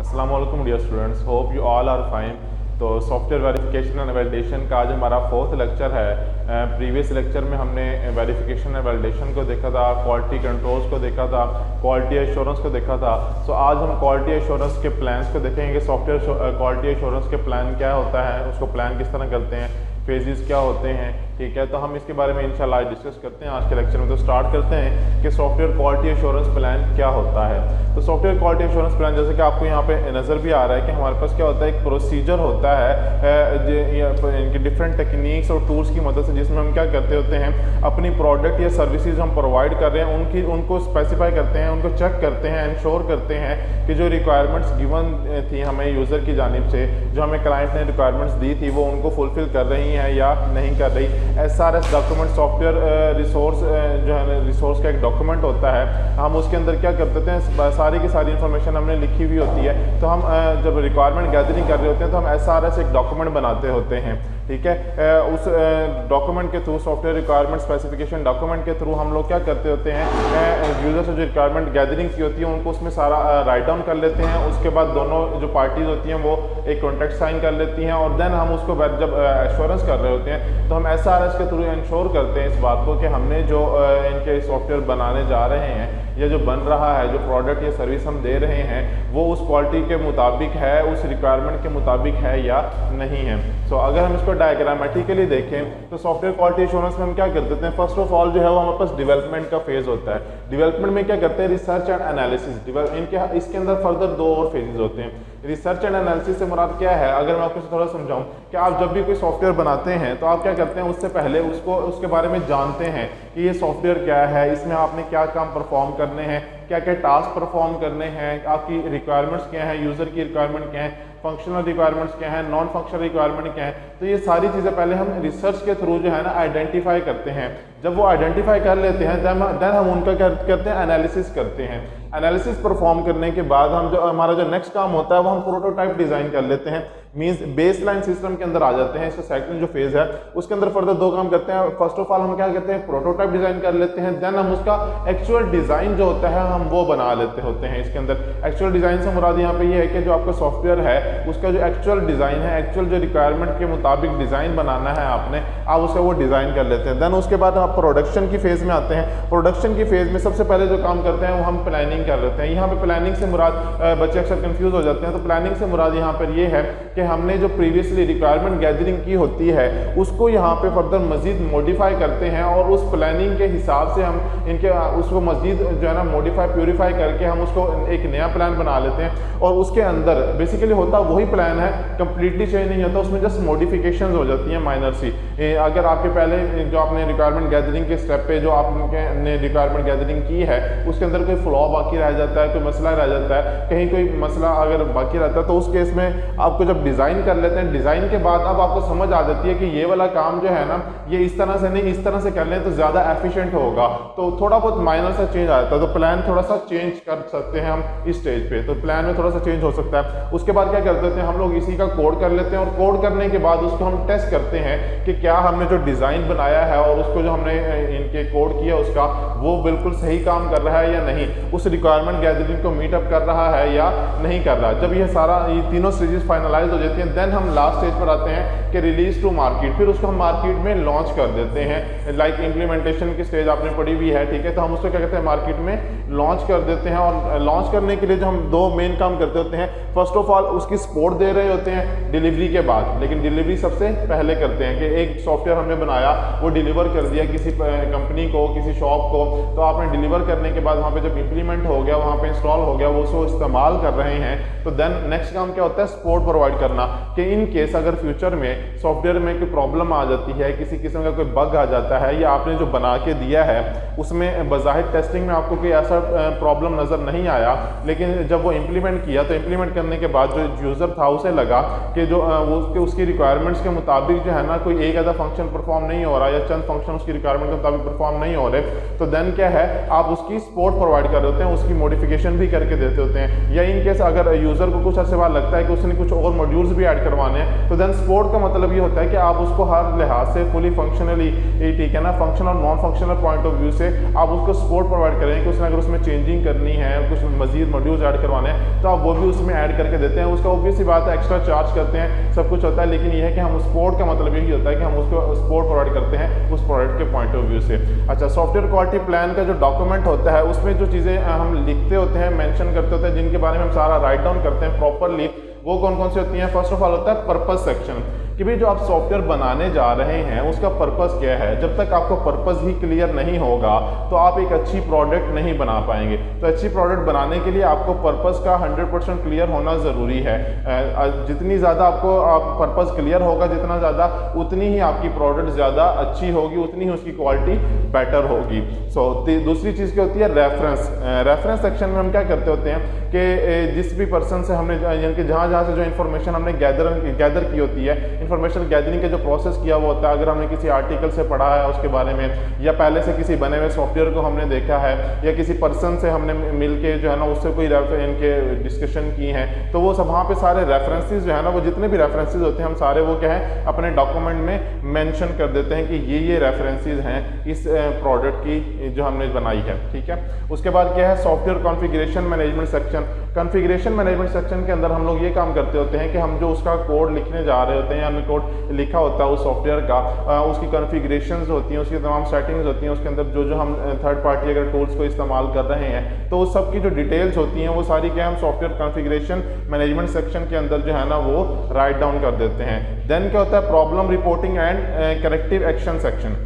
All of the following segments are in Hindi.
अस्सलाम वालेकुम dear students, hope you all are fine. तो सॉफ्टवेयर वेरिफिकेशन एंड वैलिडेशन का आज हमारा फोर्थ लेक्चर है। प्रीवियस लेक्चर में हमने वेरिफिकेशन एंड वैलिडेशन को देखा था, क्वालिटी कंट्रोल्स को देखा था, क्वालिटी एश्योरेंस को देखा था। सो आज हम क्वालिटी एश्योरेंस के प्लान्स को देखेंगे। सॉफ्टवेयर क्वालिटी एश्योरेंस के प्लान क्या होता है, उसको प्लान किस तरह करते हैं, फेजेस क्या होते हैं, ठीक है। तो हम इसके बारे में इंशाल्लाह डिस्कस करते हैं आज के लेक्चर में। तो स्टार्ट करते हैं कि सॉफ्टवेयर क्वालिटी एश्योरेंस प्लान क्या होता है। तो सॉफ्टवेयर क्वालिटी एश्योरेंस प्लान, जैसे कि आपको यहाँ पे नज़र भी आ रहा है कि हमारे पास क्या होता है, एक प्रोसीजर होता है इनकी डिफरेंट टेक्निक्स और टूल्स की मदद से, जिसमें हम क्या करते होते हैं, अपनी प्रोडक्ट या सर्विसेज हम प्रोवाइड कर रहे हैं उनको स्पेसिफाई करते हैं, उनको चेक करते हैं, इंश्योर करते हैं कि जो रिक्वायरमेंट्स गिवन थी हमें यूज़र की जानिब से, जो हमें क्लाइंट ने रिक्वायरमेंट्स दी थी, वो उनको फुलफिल कर रही हैं या नहीं कर रही। SRS डॉक्यूमेंट सॉफ्टवेयर रिसोर्स जो है रिसोर्स का एक डॉक्यूमेंट होता है। हम उसके अंदर क्या करते हैं, सारी की सारी इन्फॉर्मेशन हमने लिखी हुई होती है। तो हम जब रिक्वायरमेंट गैदरिंग कर रहे होते हैं तो हम SRS एक डॉक्यूमेंट बनाते होते हैं, ठीक है। उस डॉक्यूमेंट के through, software requirement specification document के थ्रू हम लोग क्या करते होते हैं, यूजर से जो रिक्वायरमेंट गैदरिंग की होती है उनको उसमें सारा राइट डाउन कर लेते हैं। उसके बाद दोनों जो पार्टीज होती हैं वो एक कॉन्ट्रैक्ट साइन कर लेती हैं, और देन हम उसको जब एश्योरेंस कर रहे होते हैं तो हम SRS के थ्रू इंश्योर करते हैं इस बात को कि हमने जो इनके सॉफ्टवेयर बनाने जा रहे हैं या जो बन रहा है, जो प्रोडक्ट या सर्विस हम दे रहे हैं, वो उस क्वालिटी के मुताबिक है, उस रिक्वायरमेंट के मुताबिक है या नहीं है। सो अगर हम इसको डायग्रामेटिकली देखें तो सॉफ्टवेयर क्वालिटी एश्योरेंस में हम क्या कर देते हैं, फर्स्ट ऑफ ऑल जो है वो हमारे पास डेवलपमेंट का फेज होता है। डेवलपमेंट में क्या करते हैं, रिसर्च एंड एनालिसिस। इसके अंदर फर्दर दो और फेजेस होते हैं। रिसर्च एंड एनालिसिस से मुराद क्या है, अगर मैं आपको थोड़ा समझाऊं कि आप जब भी कोई सॉफ्टवेयर बनाते हैं तो आप क्या करते हैं, उससे पहले उसके बारे में जानते हैं कि ये सॉफ्टवेयर क्या है, इसमें आपने क्या काम परफॉर्म करने हैं, क्या क्या टास्क परफॉर्म करने हैं, आपकी रिक्वायरमेंट्स क्या हैं, यूज़र की रिक्वायरमेंट क्या है, फंक्शनल रिक्वायरमेंट्स क्या है, नॉन फंक्शनल रिक्वायरमेंट क्या है। तो ये सारी चीज़ें पहले हम रिसर्च के थ्रू जो है ना आइडेंटिफाई करते हैं। जब वो आइडेंटिफाई कर लेते हैं देन हम उनका क्या करते हैं, एनालिसिस करते हैं। एनालिसिस परफॉर्म करने के बाद हम जो हमारा जो नेक्स्ट काम होता है वो हम प्रोटोटाइप डिज़ाइन कर लेते हैं, मींस बेसलाइन सिस्टम के अंदर आ जाते हैं। इसका सेकंड जो फेज है उसके अंदर फर्दर दो काम करते हैं। फर्स्ट ऑफ ऑल हम क्या करते हैं, प्रोटोटाइप डिज़ाइन कर लेते हैं, देन हम उसका एक्चुअल डिज़ाइन जो होता है हम वो बना लेते होते हैं। इसके अंदर एक्चुअल डिज़ाइन से मुराद यहाँ पे ये है कि जो आपका सॉफ्टवेयर है उसका जो एक्चुअल डिज़ाइन है, एक्चुअल जो रिक्वायरमेंट के मुताबिक डिज़ाइन बनाना है आपने, आप उसका वो डिज़ाइन कर लेते हैं। देन उसके बाद आप प्रोडक्शन की फेज़ में आते हैं। प्रोडक्शन की फेज़ में सबसे पहले जो काम करते हैं वो हम प्लानिंग कर लेते हैं। यहाँ पे प्लानिंग से मुराद, बच्चे अक्सर कंफ्यूज हो जाते हैं, तो प्लानिंग से मुराद यहाँ पर ये है कि हमने जो प्रीवियसली रिक्वायरमेंट गैदरिंग की होती है उसको यहाँ पे फर्दर मजीद मॉडिफाई करते हैं, और उस प्लानिंग के हिसाब से हम इनके उसको मजीद जो है ना मॉडिफाई प्यूरीफाई करके हम उसको एक नया प्लान बना लेते हैं। और उसके अंदर बेसिकली होता वही प्लान है, कंप्लीटली चेंज नहीं होता, उसमें जस्ट मॉडिफिकेशंस हो जाती हैं माइनर सी। अगर आपके पहले जो आपने रिक्वायरमेंट गैदरिंग के स्टेप पे जो आपने रिक्वायरमेंट गैदरिंग की है उसके अंदर कोई फ्लॉ बाकी रह जाता है, कोई मसला रह जाता है, कहीं कोई मसला अगर बाकी रहता है, तो उस केस में आपको जब डिज़ाइन कर लेते हैं, डिज़ाइन के बाद अब आपको समझ आ जाती है कि ये वाला काम जो है ना ये इस तरह से नहीं, इस तरह से कर लें तो ज़्यादा एफिशिएंट होगा, तो थोड़ा बहुत माइनर सा चेंज आ जाता है। तो प्लान थोड़ा सा चेंज कर सकते हैं हम इस स्टेज पे, तो प्लान में थोड़ा सा चेंज हो सकता है। उसके बाद क्या कर देते हैं, हम लोग इसी का कोड कर लेते हैं, और कोड करने के बाद उसको हम टेस्ट करते हैं कि क्या हमने जो डिज़ाइन बनाया है और उसको जो हमने इनके कोड किया उसका वो बिल्कुल सही काम कर रहा है या नहीं, उस रिक्वायरमेंट गैदरिंग को मीट अप कर रहा है या नहीं कर रहा। जब ये तीनों स्टेजेस फाइनलाइज हो जाती हैं देन हम लास्ट स्टेज पर आते हैं कि रिलीज टू मार्केट। फिर उसको हम मार्केट में लॉन्च कर देते हैं। लाइक इम्प्लीमेंटेशन की स्टेज आपने पढ़ी हुई है, ठीक है, तो हम उसको क्या कहते हैं, मार्केट में लॉन्च कर देते हैं। और लॉन्च करने के लिए जो हम दो मेन काम करते होते हैं, फर्स्ट ऑफ ऑल उसकी सपोर्ट दे रहे होते हैं डिलीवरी के बाद, लेकिन डिलीवरी सबसे पहले करते हैं कि एक सॉफ्टवेयर हमने बनाया वो डिलीवर कर दिया किसी कंपनी को, किसी शॉप को, तो आपने डिलीवर करने के बाद वहाँ पे जब इंप्लीमेंट हो गया, वहाँ पे इंस्टॉल हो गया, वो उसको इस्तेमाल कर रहे हैं, तो देन नेक्स्ट काम क्या होता है, सपोर्ट प्रोवाइड करना कि इन केस अगर फ्यूचर में सॉफ्टवेयर में कोई प्रॉब्लम आ जाती है, किसी किस्म का कोई बग आ जाता है, या आपने जो बना के दिया है उसमें बज़ाहिर टेस्टिंग में आपको कोई ऐसा प्रॉब्लम नज़र नहीं आया, लेकिन जब वो इम्प्लीमेंट किया तो इम्प्लीमेंट करने के बाद जो यूज़र था उसे लगा कि जो उसकी रिक्वायरमेंट्स के मुताबिक जो है ना कोई एक आधा फंक्शन परफॉर्म नहीं हो रहा, या चंद फंक्शन उसकी रिक्वायरमेंट के मुताबिक परफॉर्म नहीं हो रहे, तो देन क्या है, आप उसकी सपोर्ट प्रोवाइड कर देते हैं, उसकी मॉडिफिकेशन भी करके देते होते हैं, या इन केस अगर यूज़र को कुछ ऐसे बात लगता है कि उसने कुछ और मॉड्यूल्स भी ऐड करवाने हैं, तो देन सपोर्ट का मतलब ये होता है कि आप उसको हर लिहाज से फुली फंक्शनली, ठीक है ना, फंक्शनल और non functional point of view से आप उसको सपोर्ट प्रोवाइड करें कि उसने अगर उसमें चेंजिंग करनी है, कुछ मजीद मॉड्यूल्स ऐड करवाने हैं, तो आप वो भी उसमें ऐड करके देते हैं। उसका ऑब्वियसली बात है एक्स्ट्रा चार्ज करते हैं, सब कुछ होता है, लेकिन ये है कि हम सपोर्ट का मतलब यही होता है कि हम उसको सपोर्ट प्रोवाइड करते हैं उस प्रोडक्ट के पॉइंट ऑफ व्यू से। अच्छा, सॉफ्टवेयर क्वालिटी प्लान का जो डॉक्यूमेंट होता है उसमें जो चीज़ें हम लिखते होते हैं, मेंशन करते होते हैं, जिनके बारे में हम सारा राइट डाउन करते हैं प्रॉपरली, वो कौन कौन सी होती हैं? फर्स्ट ऑफ ऑल होता है पर्पस सेक्शन, कि भाई जो आप सॉफ्टवेयर बनाने जा रहे हैं उसका पर्पस क्या है। जब तक आपको पर्पस ही क्लियर नहीं होगा तो आप एक अच्छी प्रोडक्ट नहीं बना पाएंगे। तो अच्छी प्रोडक्ट बनाने के लिए आपको पर्पस का 100% क्लियर होना ज़रूरी है। जितनी ज़्यादा आपको पर्पस क्लियर होगा, जितना ज़्यादा, उतनी ही आपकी प्रोडक्ट ज़्यादा अच्छी होगी, उतनी ही उसकी क्वालिटी बेटर होगी। दूसरी चीज़ क्या होती है? रेफरेंस। रेफरेंस सेक्शन में हम क्या करते होते हैं कि जिस भी पर्सन से हमने, यानी कि जहाँ जहाँ से जो इन्फॉर्मेशन हमने गैदर की होती है, इन्फॉर्मेशन गैदरिंग का जो प्रोसेस किया हुआ होता है, अगर हमने किसी आर्टिकल से पढ़ा है उसके बारे में, या पहले से किसी बने हुए सॉफ्टवेयर को हमने देखा है, या किसी पर्सन से हमने मिल के जो है ना उससे कोई इनके डिस्कशन की हैं, तो वो सब वहाँ पे सारे रेफरेंसेस जो है ना, वो जितने भी रेफरेंसेस होते हैं हम सारे वो क्या है अपने डॉक्यूमेंट में मेंशन कर देते हैं कि ये रेफरेंसेस हैं इस प्रोडक्ट की जो हमने बनाई है। ठीक है, उसके बाद क्या है? Software configuration management section. Configuration management section के अंदर हम लोग ये काम करते होते हैं कि हम जो उसका कोड लिखने जा रहे होते हैं, हमने कोड लिखा होता है उस सॉफ्टवेयर का, उसकी कॉन्फ़िगरेशंस होती हैं, उसकी तमाम सेटिंग्स होती हैं, उसके अंदर जो हम थर्ड पार्टी अगर टूल्स को इस्तेमाल कर रहे हैं, तो उस सब की जो डिटेल्स होती हैं वो सारी क्या हम सॉफ्टवेयर कॉन्फ़िगरेशन मैनेजमेंट सेक्शन के अंदर जो है ना वो राइट डाउन कर देते हैं। देन क्या होता है? Problem reporting and corrective action section.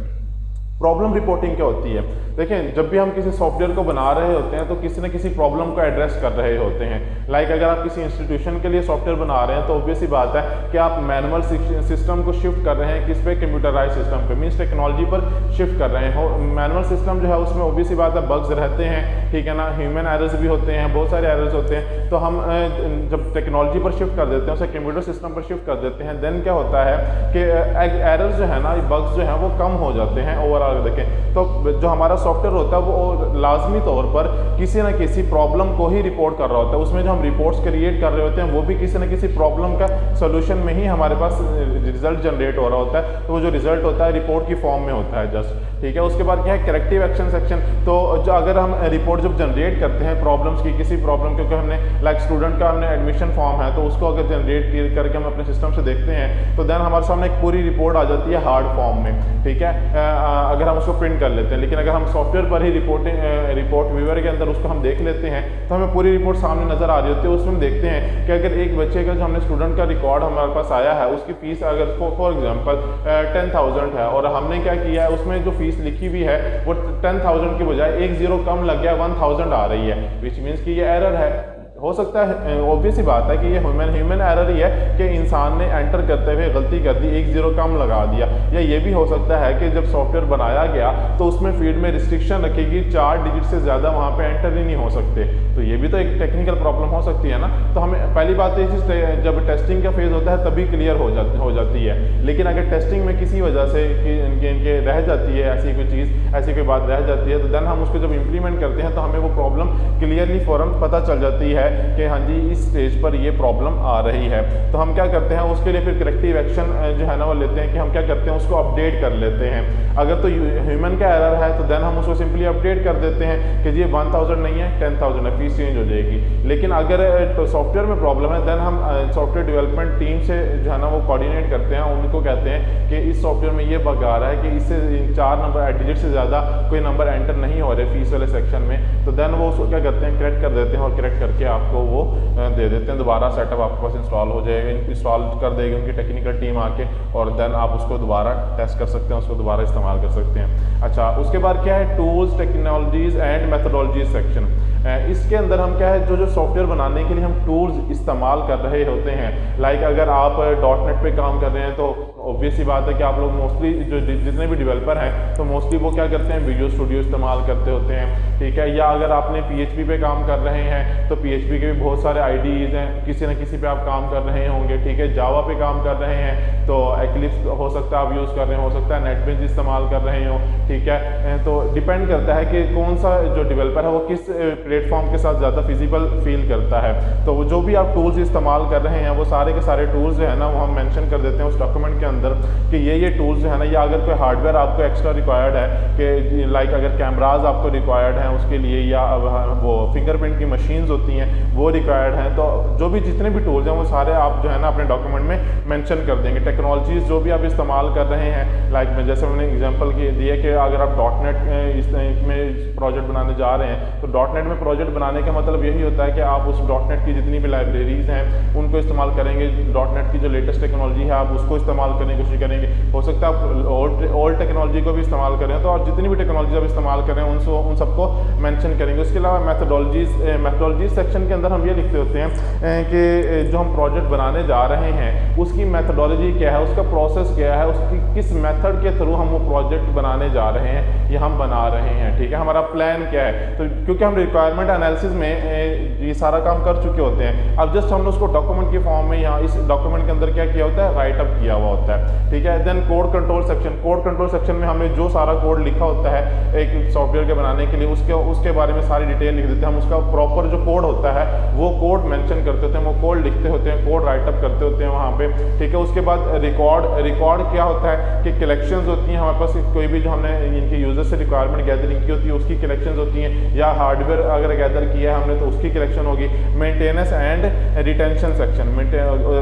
Problem reporting क्या होती है? देखें, जब भी हम किसी सॉफ्टवेयर को बना रहे होते हैं तो किसी न किसी प्रॉब्लम को एड्रेस कर रहे होते हैं। लाइक अगर आप किसी इंस्टीट्यूशन के लिए सॉफ्टवेयर बना रहे हैं तो ऑब्वियसली बात है कि आप मैनुअल सिस्टम को शिफ्ट कर रहे हैं किस पे? कंप्यूटराइज सिस्टम पे, मीन्स टेक्नोलॉजी पर शिफ्ट कर रहे हैं। मैनुअल सिस्टम जो है उसमें ऑब्वियसली बात है बग्स रहते हैं, ठीक है ना, ह्यूमन एरर्स भी होते हैं, बहुत सारे एरर्स होते हैं। तो हम जब टेक्नोलॉजी पर शिफ्ट कर देते हैं, उसे कंप्यूटर सिस्टम पर शिफ्ट कर देते हैं, देन क्या होता है कि एरर्स जो है ना, बग्स जो हैं वो कम हो जाते हैं ओवरऑल। देखें तो जो हमारा सॉफ्टवेयर होता है वो लाजमी तौर पर किसी न किसी प्रॉब्लम को ही रिपोर्ट कर रहा होता है। उसमें जो हम रिपोर्ट्स क्रिएट कर रहे होते हैं वो भी किसी न किसी प्रॉब्लम का सोल्यूशन में ही हमारे पास रिजल्ट जनरेट हो रहा होता है। तो वो जो रिजल्ट होता है रिपोर्ट की फॉर्म में होता है जस्ट, ठीक है। उसके बाद क्या है? Corrective action section. तो जो अगर हम रिपोर्ट जब जनरेट करते हैं प्रॉब्लम्स की, किसी प्रॉब्लम, क्योंकि हमने लाइक स्टूडेंट का हमने एडमिशन फॉर्म है तो उसको अगर जनरेट करके हम अपने सिस्टम से देखते हैं तो देन हमारे सामने एक पूरी रिपोर्ट आ जाती है हार्ड फॉर्म में, ठीक है, अगर हम उसको प्रिंट कर लेते हैं। लेकिन अगर हम सॉफ्टवेयर पर ही रिपोर्ट व्यूअर के अंदर उसको हम देख लेते हैं तो हमें पूरी रिपोर्ट सामने नजर आ रही होती है। उसमें हम देखते हैं कि अगर एक बच्चे का जो हमने स्टूडेंट का रिकॉर्ड हमारे पास आया है, उसकी फीस अगर फॉर एग्जांपल 10,000 है और हमने क्या किया है उसमें जो फीस लिखी हुई है वो 10,000 की बजाय एक जीरो कम लग गया, 1,000 आ रही है, विच मीन्स कि ये एरर है। हो सकता है ऑब्वियस ही बात है कि ये ह्यूमन एरर ही है कि इंसान ने एंटर करते हुए गलती कर दी, एक जीरो कम लगा दिया। या ये भी हो सकता है कि जब सॉफ्टवेयर बनाया गया तो उसमें फील्ड में रिस्ट्रिक्शन रखेगी, 4 डिजिट से ज़्यादा वहाँ पे एंटर ही नहीं हो सकते। तो ये भी तो एक टेक्निकल प्रॉब्लम हो सकती है ना। तो हमें पहली बात ये चीज़ जब टेस्टिंग का फेज़ होता है तभी क्लियर हो जाती है। लेकिन अगर टेस्टिंग में किसी वजह से इनके रह जाती है ऐसी कोई चीज़, ऐसी कोई बात रह जाती है, तो देन हम उसको जब इम्प्लीमेंट करते हैं तो हमें वो प्रॉब्लम क्लियरली फ़ौरन पता चल जाती है कि हाँ जी इस स्टेज पर ये प्रॉब्लम आ रही है। तो हम क्या करते हैं उसके लिए फिर करेक्टिव एक्शन जो है ना वो लेते हैं कि हम क्या करते हैं उसको अपडेट कर लेते हैं। अगर तो ह्यूमन का एरर है तो देन हम उसको सिंपली अपडेट कर देते हैं कि जी 1,000 नहीं है 10,000 है, फीस चेंज हो जाएगी। लेकिन अगर तो सॉफ्टवेयर में प्रॉब्लम है देन हम सॉफ्टवेयर डेवलपमेंट टीम से जो है ना वो कोऑर्डिनेट करते हैं, उनको कहते हैं कि इस सॉफ्टवेयर में ये बग आ रहा है कि इससे 4 नंबर डिजिट से ज़्यादा कोई नंबर एंटर नहीं हो रहे फीस वाले सेक्शन में। तो देन वो उसको क्या करते हैं करेक्ट कर देते हैं और करेक्ट करके आपको वो दे देते हैं। दोबारा सेटअप आपके पास इंस्टॉल हो जाएगा, इंस्टॉल कर देगी उनकी टेक्निकल टीम आके, और देन आप उसको दोबारा टेस्ट कर सकते हैं, उसको दोबारा इस्तेमाल कर सकते हैं। अच्छा, उसके बाद क्या है? Tools, technologies and methodologies section. इसके अंदर हम क्या है जो सॉफ्टवेयर बनाने के लिए हम टूल्स इस्तेमाल कर रहे होते हैं। लाइक अगर आप .NET पे काम कर रहे हैं तो ऑब्वियस ही बात है कि आप लोग मोस्टली जो जितने भी डेवलपर हैं तो मोस्टली वो क्या करते हैं विजुअल स्टूडियो इस्तेमाल करते होते हैं, ठीक है। या अगर आपने PHP पे काम कर रहे हैं तो PHP के भी बहुत सारे IDEs हैं, किसी न किसी पे आप काम कर रहे होंगे, ठीक है। जावा पे काम कर रहे हैं तो Eclipse हो सकता है आप यूज़ कर रहे हो सकता है नेटबीन्स इस्तेमाल कर रहे हो, ठीक है। तो डिपेंड करता है कि कौन सा जो डेवलपर है वो किस प्लेटफॉर्म के साथ ज़्यादा फिजिबल फील करता है। तो जो भी आप टूल्स इस्तेमाल कर रहे हैं वो सारे के सारे टूल्स जो है ना वो हम मेंशन कर देते हैं उस डॉक्यूमेंट के अंदर कि ये टूल्स जो है ना, या अगर कोई हार्डवेयर आपको एक्स्ट्रा रिक्वायर्ड है कि लाइक अगर कैमराज आपको रिक्वायर्ड हैं उसके लिए, या वो फिंगरप्रिंट की मशीन्स होती हैं वो रिक्वायर्ड हैं, तो जो भी जितने भी टूल्स हैं वो सारे आप जो है ना अपने डॉक्यूमेंट में मेंशन कर देंगे। टेक्नोलॉजीज़ जो भी आप इस्तेमाल कर रहे हैं, लाइक जैसे मैंने एग्जांपल दिए कि अगर आप डॉटनेट में प्रोजेक्ट बनाने जा रहे हैं तो डॉटनेट में प्रोजेक्ट बनाने का मतलब यही होता है कि आप उस डॉटनेट की जितनी भी लाइब्रेरीज हैं उनको इस्तेमाल करेंगे, डॉटनेट की जो लेटेस्ट टेक्नोलॉजी है आप उसको इस्तेमाल करने की कोशिश करेंगे। हो सकता है आप ओल्ड टेक्नोलॉजी को भी इस्तेमाल करें, तो आप जितनी भी टेक्नोलॉजी आप इस्तेमाल करें उन सबको मेंशन करेंगे। उसके अलावा मैथडोलॉजीज सेक्शन के अंदर हम ये लिखते होते हैं कि जो हम प्रोजेक्ट बनाने जा रहे हैं उसकी मैथडोलॉजी क्या है, उसका प्रोसेस क्या है, उसकी किस मेथड के थ्रू हम वो प्रोजेक्ट बनाने जा रहे हैं या हम बना रहे हैं, ठीक है, हमारा प्लान क्या है। तो क्योंकि हम रिक्वायरमेंट एनालिसिस में ये सारा काम कर चुके होते हैं, अब जस्ट हमने उसको डॉक्यूमेंट के फॉर्म में यहाँ इस डॉक्यूमेंट के अंदर क्या किया होता है, राइट अप किया हुआ होता है, ठीक है। देन कोड कंट्रोल सेक्शन में हमने जो सारा कोड लिखा होता है एक सॉफ्टवेयर के बनाने के लिए उसके बारे में सारी डिटेल लिख देते हैं हम। उसका प्रॉपर जो कोड होता है वो कोड मेंशन करते होते हैं, वो कोड लिखते होते हैं, कोड राइट अप करते होते हैं वहाँ पे, ठीक है। उसके बाद रिकॉर्ड क्या होता है कि कलेक्शंस होती हैं हमारे पास, कोई भी जो हमने इनके यूजर से रिक्वायरमेंट गैदरिंग की होती है उसकी कलेक्शंस होती हैं, या हार्डवेयर अगर गैदर किया है हमने तो उसकी कलेक्शन होगी। मेंटेनेंस एंड रिटेंशन सेक्शन,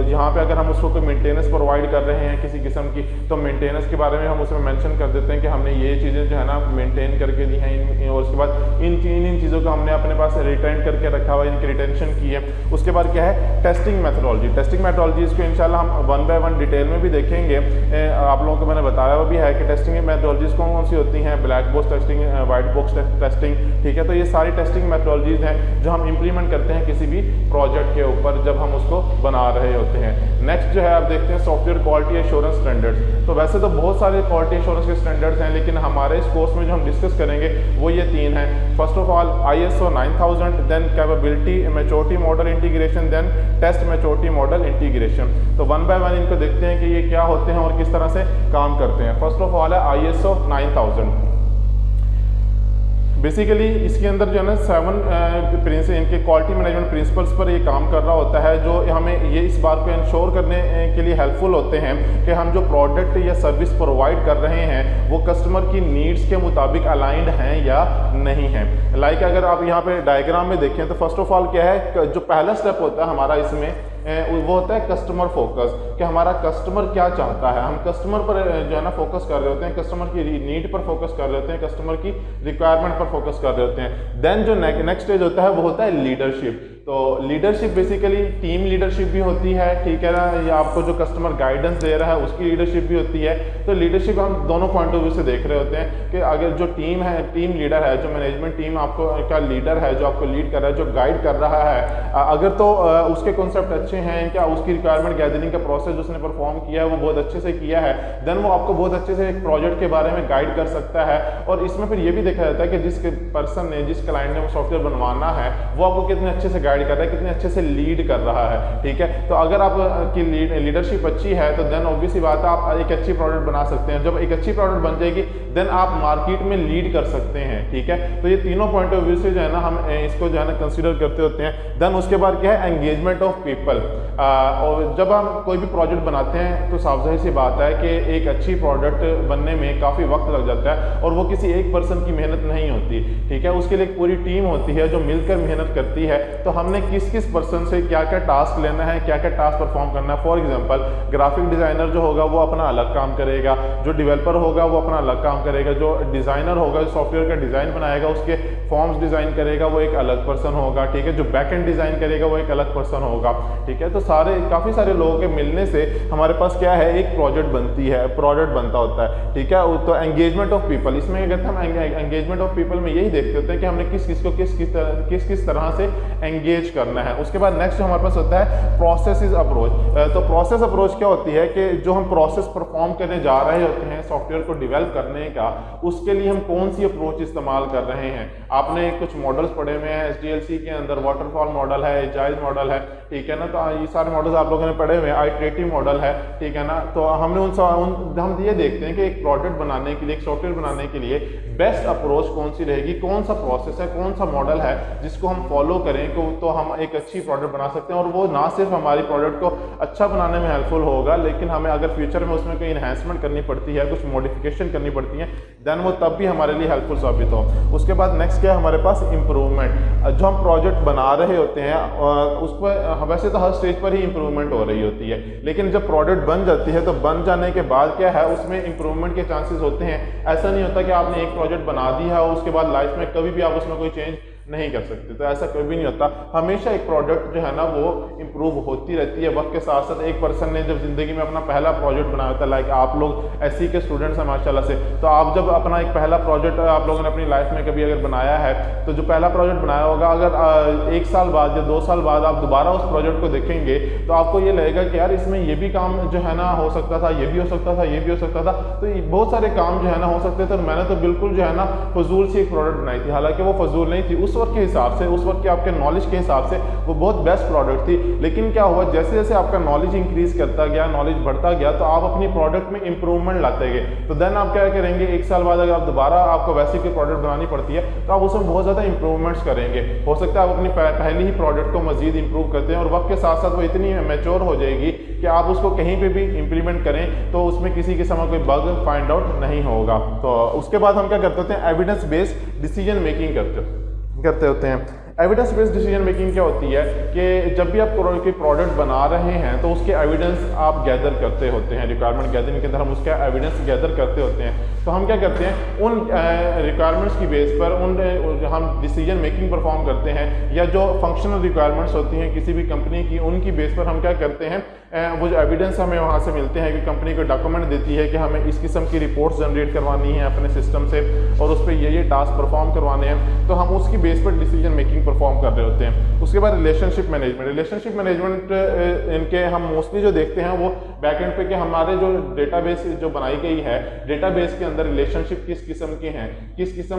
यहाँ पे अगर हम उसको कोई मेंटेनेंस प्रोवाइड कर रहे हैं किसी किस्म की तो मेंटेनेंस के बारे में हम उसमें मेंशन कर देते हैं कि हमने ये चीज़ें जो है ना मेंटेन करके दी हैं, और उसके बाद इन चीज़ों को हमने अपने पास रिटेन करके रखा हुआ, इनकी रिटेंशन की है। उसके बाद क्या है, टेस्टिंग मेथोडोलॉजीज़ को इंशाल्लाह हम वन बाय वन डिटेल में भी देखेंगे। आप लोगों को मैंने बताया हुआ भी है कि टेस्टिंग मेथोडोलॉजीज़ कौन सी होती हैं, black box testing, white box testing, ठीक है। तो ये सारी टेस्टिंग मेथोडोलॉजीज़ हैं जो हम इंप्लीमेंट करते हैं किसी भी प्रोजेक्ट के ऊपर जब हम उसको बना रहे होते हैं। नेक्स्ट जो है आप देखते हैं सॉफ्टवेयर क्वालिटी एश्योरेंस स्टैंडर्ड्स। तो वैसे तो बहुत सारे क्वालिटी एश्योरेंस के स्टैंडर्ड्स हैं, लेकिन हमारे इस कोर्स में जो हम डिस्कस करेंगे वो ये 3 हैं। First of all ISO 9000, then capability maturity model integration, then test maturity model integration. तो वन बाय वन इनको देखते हैं कि ये क्या होते हैं और किस तरह से काम करते हैं। फर्स्ट ऑफ ऑल है ISO 9000। बेसिकली इसके अंदर जो है ना 7 इनके क्वालिटी मैनेजमेंट प्रिंसिपल्स पर ये काम कर रहा होता है, जो हमें ये इस बात को इंश्योर करने के लिए हेल्पफुल होते हैं कि हम जो प्रोडक्ट या सर्विस प्रोवाइड कर रहे हैं वो कस्टमर की नीड्स के मुताबिक अलाइंड हैं या नहीं हैं। लाइक अगर आप यहाँ पे डायग्राम में देखें तो फर्स्ट ऑफ ऑल क्या है, जो पहला स्टेप होता है हमारा इसमें वो होता है कस्टमर फोकस, कि हमारा कस्टमर क्या चाहता है। हम कस्टमर पर जो है ना फोकस कर रहे होते हैं, कस्टमर की नीड पर फोकस कर रहे होते हैं, कस्टमर की रिक्वायरमेंट पर फोकस कर रहे होते हैं। देन जो नेक्स्ट स्टेज होता है वो होता है लीडरशिप। तो लीडरशिप बेसिकली टीम लीडरशिप भी होती है, ठीक है ना, या आपको जो कस्टमर गाइडेंस दे रहा है उसकी लीडरशिप भी होती है। तो लीडरशिप हम दोनों पॉइंट ऑफ व्यू से देख रहे होते हैं कि अगर जो टीम है, टीम लीडर है, जो मैनेजमेंट टीम आपको का लीडर है, जो आपको लीड कर रहा है, जो गाइड कर रहा है, अगर तो उसके कॉन्सेप्ट अच्छे हैं, क्या उसकी रिक्वायरमेंट गैदरिंग का प्रोसेस उसने परफॉर्म किया है वो बहुत अच्छे से किया है, देन वो आपको बहुत अच्छे से एक प्रोजेक्ट के बारे में गाइड कर सकता है। और इसमें फिर ये भी देखा जाता है कि जिस पर्सन ने, जिस क्लाइंट ने वो सॉफ्टवेयर बनवाना है वो आपको कितने अच्छे से गाइड कर रहा है, कितने अच्छे से लीड कर रहा है, ठीक है। तो अगर आपकी लीडरशिप अच्छी है तो देन ऑब्वियसली बात है आप एक अच्छी प्रोडक्ट बना सकते हैं। जब एक अच्छी प्रोडक्ट बन जाएगी देन आप मार्केट में लीड कर सकते हैं, ठीक है। तो ये तीनों पॉइंट ऑफ व्यू से जो है ना हम इसको जो है ना कंसीडर करते होते हैं। देन उसके बाद क्या है, एंगेजमेंट ऑफ पीपल। और जब हम कोई भी प्रोजेक्ट बनाते हैं तो साफ ज़ाहिर सी बात है कि एक अच्छी प्रोडक्ट बनने में काफ़ी वक्त लग जाता है और वो किसी एक पर्सन की मेहनत नहीं होती, ठीक है। उसके लिए एक पूरी टीम होती है जो मिलकर मेहनत करती है। तो हमने किस किस पर्सन से क्या क्या टास्क लेना है, क्या क्या टास्क परफॉर्म करना है। फॉर एग्जांपल ग्राफिक डिज़ाइनर जो होगा वो अपना अलग काम करेगा, जो डेवलपर होगा वो अपना अलग काम करेगा, जो डिज़ाइनर होगा जो सॉफ्टवेयर का डिज़ाइन बनाएगा उसके फॉर्म्स डिज़ाइन करेगा वो एक अलग पर्सन होगा, ठीक है। जो बैक एंड डिज़ाइन करेगा वो एक अलग पर्सन होगा, ठीक है। तो काफ़ी सारे लोगों के मिलने से हमारे पास क्या है, एक प्रोजेक्ट बनता होता है, ठीक है। तो एंगेजमेंट ऑफ पीपल, इसमें क्या कहते हैं हम एंगेजमेंट ऑफ पीपल में यही देखते होते हैं कि हमने किस किस को किस तरह से एंगेज करना है। उसके बाद नेक्स्ट हमारे पास होता है प्रोसेस अप्रोच। तो प्रोसेस अप्रोच क्या होती है कि जो हम प्रोसेस परफॉर्म करने जा रहे होते हैं सॉफ्टवेयर को डेवलप करने का, उसके लिए हम कौन सी अप्रोच इस्तेमाल कर रहे हैं। आपने कुछ मॉडल्स पढ़े हुए हैं SDLC के अंदर, वाटरफॉल मॉडल है, एजाइल मॉडल है, ठीक है ना, तो ये सारे मॉडल्स आप लोगों ने पढ़े हुए हैं, आइटरेटिव मॉडल है, ठीक है ना। तो हमने हम ये देखते हैं कि एक प्रोडक्ट बनाने के लिए, एक सॉफ्टवेयर बनाने के लिए बेस्ट अप्रोच कौन सी रहेगी, कौन सा प्रोसेस है, कौन सा मॉडल है जिसको हम फॉलो करें तो हम एक अच्छी प्रोडक्ट बना सकते हैं। और वो ना सिर्फ हमारी प्रोडक्ट को अच्छा बनाने में हेल्पफुल होगा, लेकिन हमें अगर फ्यूचर में उसमें कोई इन्हेंसमेंट करनी पड़ती है, कुछ मॉडिफिकेशन करनी पड़ती है, देन वो तब भी हमारे लिए हेल्पफुल साबित हो। उसके बाद नेक्स्ट क्या है हमारे पास, इंप्रूवमेंट। जो हम प्रोजेक्ट बना रहे होते हैं उस पर वैसे तो हर स्टेज पर ही इंप्रूवमेंट हो रही होती है, लेकिन जब प्रोडक्ट बन जाती है तो बन जाने के बाद क्या है, उसमें इंप्रूवमेंट के चांसेस होते हैं। ऐसा नहीं होता कि आपने एक प्रोजेक्ट बना दिया और उसके बाद लाइफ में कभी भी आप उसमें कोई चेंज नहीं कर सकते, तो ऐसा कभी नहीं होता। हमेशा एक प्रोडक्ट जो है ना वो इम्प्रूव होती रहती है वक्त के साथ साथ। एक पर्सन ने जब जिंदगी में अपना पहला प्रोजेक्ट बनाया होता है, लाइक आप लोग SC के स्टूडेंट्स हैं माशाल्लाह से, तो आप जब अपना एक पहला प्रोजेक्ट आप लोगों ने अपनी लाइफ में कभी अगर बनाया है, तो जो पहला प्रोजेक्ट बनाया होगा, अगर 1 साल बाद या 2 साल बाद आप दोबारा उस प्रोजेक्ट को देखेंगे तो आपको ये लगेगा कि यार इसमें ये भी काम जो है ना हो सकता था, ये भी हो सकता था, ये भी हो सकता था, तो बहुत सारे काम जो है ना हो सकते थे। और मैंने तो बिल्कुल जो है ना फजूल सी एक प्रोडक्ट बनाई थी, हालांकि वो फजूल नहीं थी, उस वक्त के हिसाब से, उस वक्त के आपके नॉलेज के हिसाब से वो बहुत बेस्ट प्रोडक्ट थी। लेकिन क्या हुआ, जैसे जैसे आपका नॉलेज इंक्रीज करता गया, नॉलेज बढ़ता गया, तो आप अपनी प्रोडक्ट में इंप्रूवमेंट लाते गए। तो देन आप क्या करेंगे, 1 साल बाद अगर आप दोबारा आपको वैसी कोई प्रोडक्ट बनानी पड़ती है तो आप उसमें बहुत ज़्यादा इंप्रूवमेंट्स करेंगे। हो सकता है आप अपनी पहली ही प्रोडक्ट को मजीद इंप्रूव करते हैं और वक्त के साथ साथ वो इतनी मैच्योर हो जाएगी कि आप उसको कहीं पे भी इंप्लीमेंट करें तो उसमें किसी किस्म का कोई बग फाइंड आउट नहीं होगा। तो उसके बाद हम क्या करते होते हैं, एविडेंस बेस्ड डिसीजन मेकिंग करते होते हैं। एविडेंस बेस्ड डिसीजन मेकिंग क्या होती है कि जब भी आप कोई प्रोडक्ट बना रहे हैं तो उसके एविडेंस आप गैदर करते होते हैं। रिक्वायरमेंट गैदरिंग के अंदर हम उसका एविडेंस गैदर करते होते हैं। तो हम क्या करते हैं, उन रिक्वायरमेंट्स की बेस पर हम डिसीजन मेकिंग परफॉर्म करते हैं, या जो फंक्शनल रिक्वायरमेंट्स होती हैं किसी भी कंपनी की, उनकी बेस पर हम क्या करते हैं, वो जो एविडेंस हमें वहाँ से मिलते हैं कि कंपनी को डॉक्यूमेंट देती है कि हमें इस किस्म की रिपोर्ट्स जनरेट करवानी है अपने सिस्टम से और उस पर ये टास्क परफॉर्म करवाने हैं, तो हम उसकी बेस पर डिसीजन मेकिंग परफॉर्म कर रहे होते हैं। उसके बाद रिलेशनशिप मैनेजमेंट इनके हम मोस्टली जो देखते हैं वो बैकएंड पे कि हमारे जो डेटाबेस जो बनाई गई है, डेटाबेस के अंदर रिलेशनशिप किस किस्म के हैं, किस किस्म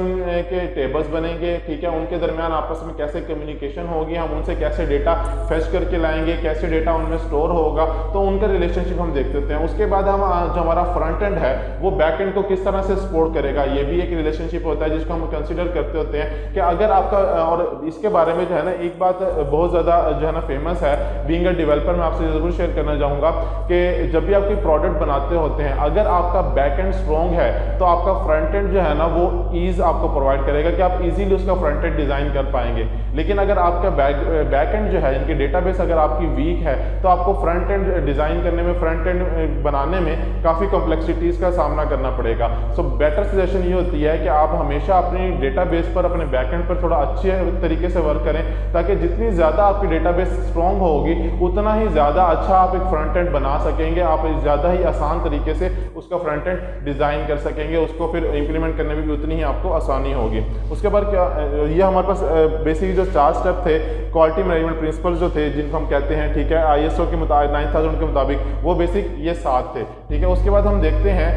के टेबल्स बनेंगे, ठीक है, उनके दरमियान आपस में कैसे कम्युनिकेशन होगी, हम उनसे कैसे डेटा फेच करके लाएंगे, कैसे डेटा उनमें स्टोर होगा, तो उनका रिलेशनशिप हम देखते होते हैं। उसके बाद हम जो हमारा फ्रंट एंड है वो बैक एंड को किस तरह से सपोर्ट करेगा, ये भी एक रिलेशनशिप होता है जिसको हम कंसिडर करते होते हैं कि अगर आपका, और इसके बारे में जो है ना एक बात बहुत ज़्यादा जो है ना फेमस है, बीइंग अ डेवलपर मैं आपसे ज़रूर शेयर करना चाहूँगा कि जब भी आप कोई प्रोडक्ट बनाते होते हैं, अगर आपका बैक एंड स्ट्रॉन्ग है तो आपका फ्रंट एंड जो है ना वो ईज आपको प्रोवाइड करेगा कि आप इजीली उसका फ्रंट एंड डिज़ाइन कर पाएंगे। लेकिन अगर आपका बैक एंड जो है, इनके डेटाबेस अगर आपकी वीक है तो आपको फ्रंट एंड डिज़ाइन करने में, फ्रंट एंड बनाने में काफ़ी कॉम्प्लेक्सिटीज़ का सामना करना पड़ेगा। सो बेटर सजेशन ये होती है कि आप हमेशा अपनी डेटाबेस पर, अपने बैक एंड पर थोड़ा अच्छे तरीके से वर्क करें, ताकि जितनी ज़्यादा आपकी डेटाबेस स्ट्रॉन्ग होगी उतना ही ज़्यादा अच्छा आप एक फ्रंट एंड बना सकेंगे, आप ज़्यादा ही आसान तरीके से उसका फ्रंट एंड डिज़ाइन कर सकेंगे, उसको फिर इंप्लीमेंट करने में भी उतनी ही आपको आसानी होगी। उसके बाद क्या, ये हमारे पास बेसिक जो 4 स्टेप थे, क्वालिटी मैनेजमेंट प्रिंसिपल्स जो थे जिनको हम कहते हैं, ठीक है, ISO के मुताबिक 9000 के मुताबिक वो बेसिक ये 7 थे, ठीक है। उसके बाद हम देखते हैं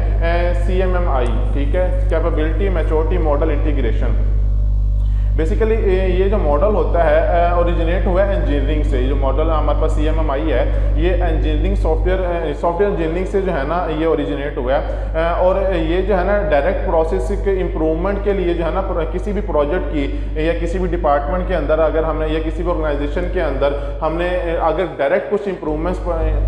CMMI, ठीक है, capability maturity model integration. Basically ये जो मॉडल होता है ओरिजिनेट हुआ है इंजीनियरिंग से। ये जो मॉडल हमारे पास CMMI है ये इंजीनियरिंग सॉफ्टवेयर इंजीनियरिंग से जो है ना ये ओरिजिनेट हुआ है, और ये जो है ना डायरेक्ट प्रोसेस के इम्प्रूवमेंट के लिए जो है ना किसी भी प्रोजेक्ट की या किसी भी डिपार्टमेंट के अंदर अगर हमने, या किसी भी ऑर्गेनाइजेशन के अंदर हमने अगर डायरेक्ट कुछ इम्प्रूवमेंट्स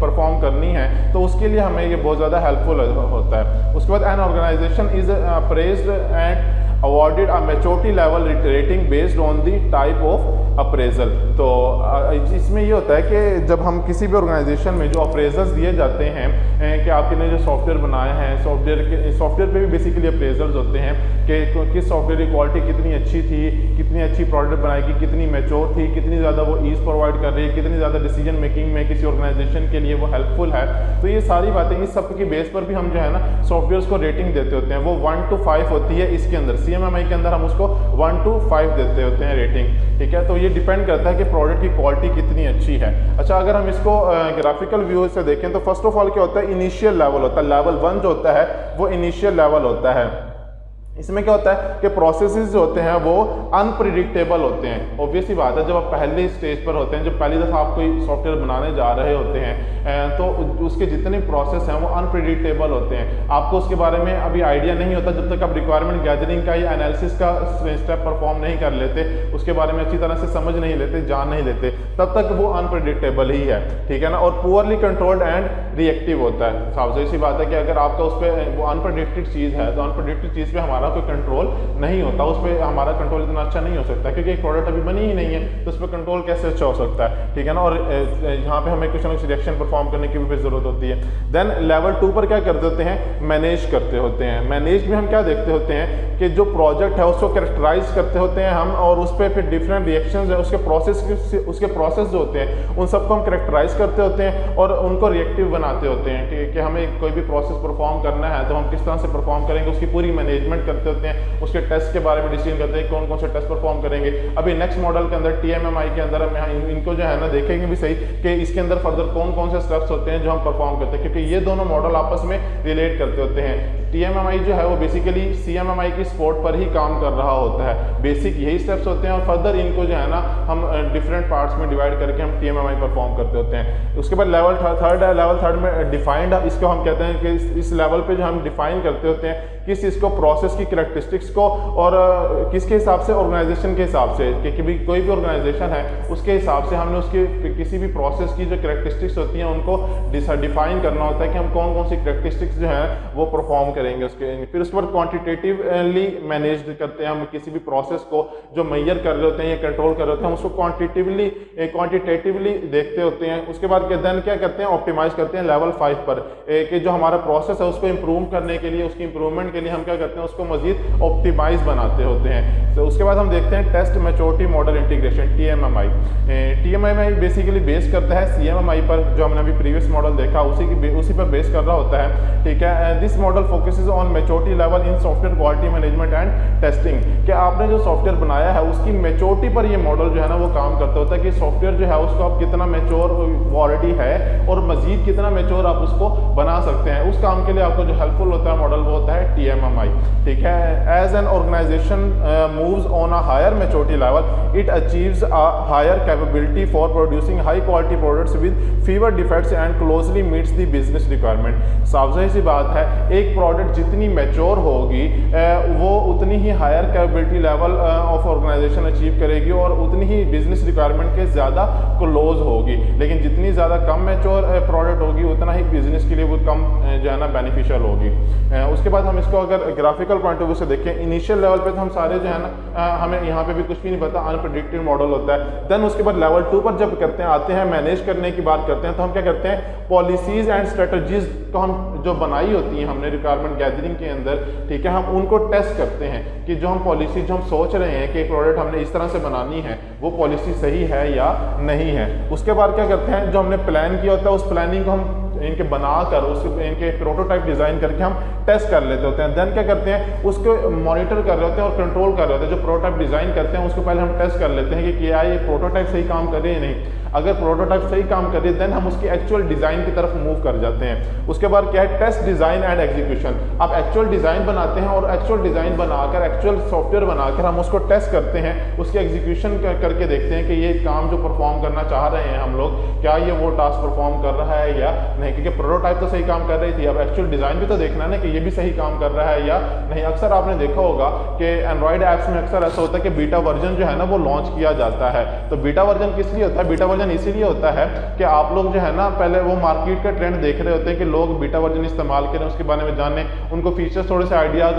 परफॉर्म करनी है तो उसके लिए हमें ये बहुत ज़्यादा हेल्पफुल होता है। उसके बाद an organisation is appraised and awarded a maturity level rating based on the type of appraisal। तो इसमें ये होता है कि जब हम किसी भी ऑर्गेनाइजेशन में जो अप्रेजल्स दिए जाते हैं कि आपने जो सॉफ्टवेयर बनाए हैं, सॉफ्टवेयर पे भी बेसिकली अप्रेजल्स होते हैं कि किस सॉफ्टवेयर की क्वालिटी कितनी अच्छी थी, कितनी अच्छी प्रोडक्ट बनाएगी, कितनी मैच्योर थी, कितनी ज़्यादा वो ईज प्रोवाइड कर रही है, कितनी ज़्यादा डिसीजन मेकिंग में किसी ऑर्गेनाइजेशन के लिए वो हेल्पफुल है। तो ये सारी बातें, इस सब की बेस पर भी हम जो है ना सॉफ्टवेयर को रेटिंग देते होते हैं। वो 1 to 5 होती है इसके अंदर, CMMI के अंदर हम उसको 1 to 5 देते होते हैं रेटिंग, ठीक है। तो ये डिपेंड करता है कि प्रोडक्ट की क्वालिटी कितनी अच्छी है। अच्छा, अगर हम इसको ग्राफिकल व्यू से देखें तो फर्स्ट ऑफ ऑल क्या होता है, इनिशियल लेवल होता है। लेवल 1 जो होता है वो इनिशियल लेवल होता है। इसमें क्या होता है कि प्रोसेसेस जो होते हैं वो अनप्रिडिक्टेबल होते हैं। ऑब्वियसली बात है, जब आप पहले स्टेज पर होते हैं, जब पहली दफ़ा आप कोई सॉफ्टवेयर बनाने जा रहे होते हैं तो उसके जितने प्रोसेस हैं वो अनप्रिडिक्टेबल होते हैं। आपको उसके बारे में अभी आइडिया नहीं होता जब तक आप रिक्वायरमेंट गैदरिंग का या एनालिसिस का स्टेप परफॉर्म नहीं कर लेते, उसके बारे में अच्छी तरह से समझ नहीं लेते, जान नहीं लेते, तब तक वो अनप्रिडिक्टेबल ही है, ठीक है ना। और पुअरली कंट्रोल्ड एंड रिएक्टिव होता है। साफ सी बात है कि अगर आपका उस पर वो अनप्रिडिक्टेड चीज़ है तो अनप्रिडिक्टेड चीज़ पे हमारा कोई कंट्रोल नहीं होता, उस पर हमारा कंट्रोल इतना अच्छा नहीं हो सकता क्योंकि एक प्रोडक्ट अभी बनी ही नहीं है, तो उस पर कंट्रोल कैसे अच्छा हो सकता है, ठीक है ना। और यहाँ पे हमें कुछ ना कुछ रिएक्शन परफॉर्म करने की भी ज़रूरत होती है। देन लेवल 2 पर क्या करते होते हैं, मैनेज करते होते हैं। मैनेज में हम क्या देखते होते हैं कि जो प्रोजेक्ट है उसको कैरेक्टराइज करते होते हैं हम, और उस पर फिर डिफरेंट रिएक्शंस है, उसके प्रोसेस जो होते हैं उन सबको हम कैरेक्टराइज करते होते हैं और उनको रिएक्टिव बनाते होते हैं, ठीक है। कि हमें कोई भी प्रोसेस परफॉर्म करना है तो हम किस तरह से परफॉर्म करेंगे उसकी पूरी मैनेजमेंट करते होते हैं, उसके टेस्ट के बारे में डिसीजन करते हैं कौन कौन से टेस्ट परफॉर्म करेंगे। अभी नेक्स्ट मॉडल के अंदर TMMI के अंदर हम यहाँ इनको जो है ना देखेंगे भी सही कि इसके अंदर फर्दर कौन कौन से स्टेप्स होते हैं जो हम परफॉर्म करते हैं, क्योंकि ये दोनों मॉडल आपस में रिलेट करते होते हैं। TMMI जो है वो बेसिकली CMMI की सपोर्ट पर ही काम कर रहा होता है, बेसिक यही स्टेप्स होते हैं और फर्दर इनको जो है ना हम डिफरेंट पार्ट्स में डिवाइड करके हम TMMI परफॉर्म करते होते हैं। उसके बाद लेवल थर्ड में डिफाइंड, इसको हम कहते हैं कि इस लेवल पे जो हम डिफाइन करते होते हैं किस चीज़ को, प्रोसेस की कैरेक्टरिस्टिक्स को, और किसके हिसाब से, ऑर्गेनाइजेशन के हिसाब से, कि भी कोई भी ऑर्गेनाइजेशन है उसके हिसाब से हमने उसके किसी भी प्रोसेस की जो कैरेक्टरिस्टिक्स होती हैं उनको डिफाइन करना होता है कि हम कौन कौन सी कैरेक्टरिस्टिक्स जो है वो परफॉर्म करेंगे उसके। फिर उस पर क्वान्टिटेटिवली मैनेज करते हैं हम किसी भी प्रोसेस को, जो मेजर कर रहे होते हैं या कंट्रोल कर रहे होते हैं, हम उसको क्वांटिटेटिवली देखते होते हैं। उसके बाद देन क्या करते हैं, ऑप्टिमाइज करते हैं लेवल 5 पर, कि जो हमारा प्रोसेस है उसको इम्प्रूव करने के लिए, उसकी इंप्रूवमेंट के लिए हम क्या करते हैं, उसको मजीद ऑप्टिमाइज बनाते होते हैं। तो उसके बाद हम देखते हैं test maturity model integration, TMMI basically base करता है CMMI पर, जो हमने अभी प्रीवियस मॉडल देखा उसी पर बेस कर रहा होता है, ठीक है। This model focuses on maturity level in software quality management and testing, कि आपने जो सॉफ्टवेयर बनाया है उसकी मैच्योरिटी पर ये मॉडल जो है ना वो काम करता होता है कि सॉफ्टवेयर जो है उसको आप कितना मैच्योर ऑलरेडी है और मजीद कितना मैच्योर आप उसको बना सकते हैं। उस काम के लिए आपको जो हेल्पफुल होता है मॉडल वो होता है TMMI, ठीक है। As an organisation moves on a higher maturity level it achieves a higher capability for producing high quality products with fewer defects and closely meets the business requirement. साफ सी बात है, एक प्रोडक्ट जितनी मैच्योर होगी वो उतनी ही higher capability level of organisation achieve करेगी और उतनी ही बिजनेस रिक्वायरमेंट के ज़्यादा क्लोज होगी। लेकिन जितनी ज़्यादा कम मैच्योर प्रोडक्ट होगी उतना ही बिजनेस के लिए वो कम जो है ना बेनिफिशियल होगी। उसके बाद हम इसको अगर ग्राफिकल पॉइंट ऑफ व्यू से देखें, इनिशियल लेवल पे तो हम सारे जो है ना हमें यहाँ पे भी कुछ भी नहीं पता, अनप्रेडिक्टेड मॉडल होता है। देन उसके बाद लेवल 2 पर जब करते हैं, आते हैं मैनेज करने की बात करते हैं, तो हम क्या करते हैं, पॉलिसीज एंड स्ट्रेटजीज को हम जो बनाई होती हैं हमने रिक्वायरमेंट गैदरिंग के अंदर, ठीक है, हम उनको टेस्ट करते हैं कि जो हम पॉलिसी जो हम सोच रहे हैं कि प्रोडक्ट हमने इस तरह से बनानी है वो पॉलिसी सही है या नहीं है। उसके बाद क्या करते हैं, जो हमने प्लान किया होता है उस प्लानिंग को हम इनके बनाकर इनके प्रोटोटाइप डिज़ाइन करके हम टेस्ट कर लेते होते हैं। देन क्या करते हैं, उसको मॉनिटर कर रहे होते हैं और कंट्रोल कर रहे होते हैं। जो प्रोटोटाइप डिज़ाइन करते हैं उसको पहले हम टेस्ट कर लेते हैं कि क्या ये प्रोटोटाइप सही काम कर रही है नहीं। अगर प्रोटोटाइप सही काम कर रही है देन हम उसकी एक्चुअल डिज़ाइन की तरफ मूव कर जाते हैं। उसके बाद क्या है, टेस्ट डिज़ाइन एंड एग्जीक्यूशन। आप एक्चुअल डिज़ाइन बनाते हैं और एक्चुअल डिज़ाइन बनाकर एक्चुअल सॉफ्टवेयर बनाकर हम उसको टेस्ट करते हैं, उसके एग्जीक्यूशन करके देखते हैं कि ये काम जो परफॉर्म करना चाह रहे हैं हम लोग, क्या ये वो टास्क परफॉर्म कर रहा है या नहीं। क्योंकि प्रोटोटाइप तो सही काम कर रही थी, अब एक्चुअल डिज़ाइन भी तो देखना है ना कि ये भी सही काम कर रहा है या नहीं। अक्सर आपने देखा होगा कि एंड्रॉइड ऐप्स में अक्सर ऐसा होता है कि बीटा वर्जन जो है ना वो लॉन्च किया जाता है। तो बीटा वर्जन किस लिए होता है, बीटा वर्जन इसीलिए होता है कि आप लोग जो है ना पहले वो मार्केट का ट्रेंड देख रहे होते हैं कि लोग बीटा वर्जन इस्तेमाल करें, उसके बारे में जाने, उनको फीचर्स थोड़े से आइडिया हो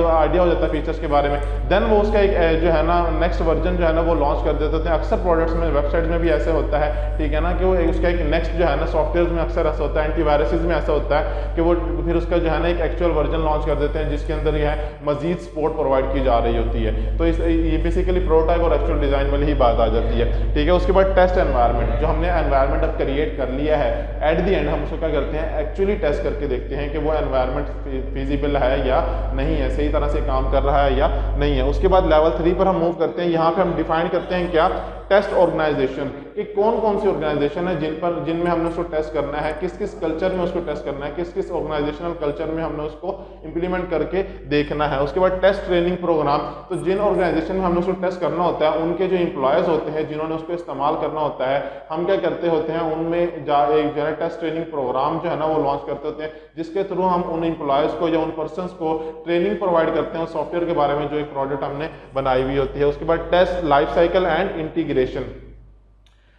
जाता है फीचर्स के बारे में। देन वो उसका एक जो है ना नेक्स्ट वर्जन जो है ना वो लॉन्च कर देते हैं। अक्सर प्रोडक्ट्स में, वेबसाइट्स में भी ऐसे होता है, ठीक है ना, कि वो उसका एक नेक्स्ट जो है ना सॉफ्टवेयर में अक्सर ऐसा होता है, एंटीवायरसेस में ऐसा होता है कि वो फिर उसका जो है ना एक एक्चुअल वर्जन लॉन्च कर देते हैं जिसके अंदर यह मजीद सपोर्ट प्रोवाइड की जा रही होती है। तो ये बेसिकली प्रोटोटाइप और एक्चुअल डिज़ाइन वाली ही बात आ जाती है, ठीक है। उसके बाद टेस्ट एनवायरनमेंट, जो हमने एनवायरनमेंट अब क्रिएट कर लिया है, एट दी एंड हम उसको क्या करते हैं, एक्चुअली टेस्ट करके देखते हैं कि वो एनवायरनमेंट फिजिबल है या नहीं है, सही तरह से काम कर रहा है या नहीं है। उसके बाद लेवल 3 पर हम मूव करते हैं। यहाँ पे हम डिफाइन करते हैं क्या, टेस्ट ऑर्गेनाइजेशन, कि कौन कौन सी ऑर्गेनाइजेशन है जिनमें हमने उसको टेस्ट करना है, किस किस कल्चर में उसको टेस्ट करना है, किस किस ऑर्गेनाइजेशनल कल्चर में हमने उसको इंप्लीमेंट करके देखना है। उसके बाद टेस्ट ट्रेनिंग प्रोग्राम, तो जिन ऑर्गेनाइजेशन में हमने उसको टेस्ट करना होता है उनके जो एम्प्लॉयज़ होते हैं जिन्होंने उसको इस्तेमाल करना होता है, हम क्या करते होते हैं उनमें एक जो है टेस्ट ट्रेनिंग प्रोग्राम जो है ना वो लॉन्च करते होते हैं, जिसके थ्रू हम उन एम्प्लॉयज़ को या उन पर्सनस को ट्रेनिंग प्रोवाइड करते हैं उस सॉफ्टवेयर के बारे में जो एक प्रोडक्ट हमने बनाई हुई होती है। उसके बाद test life cycle and integration.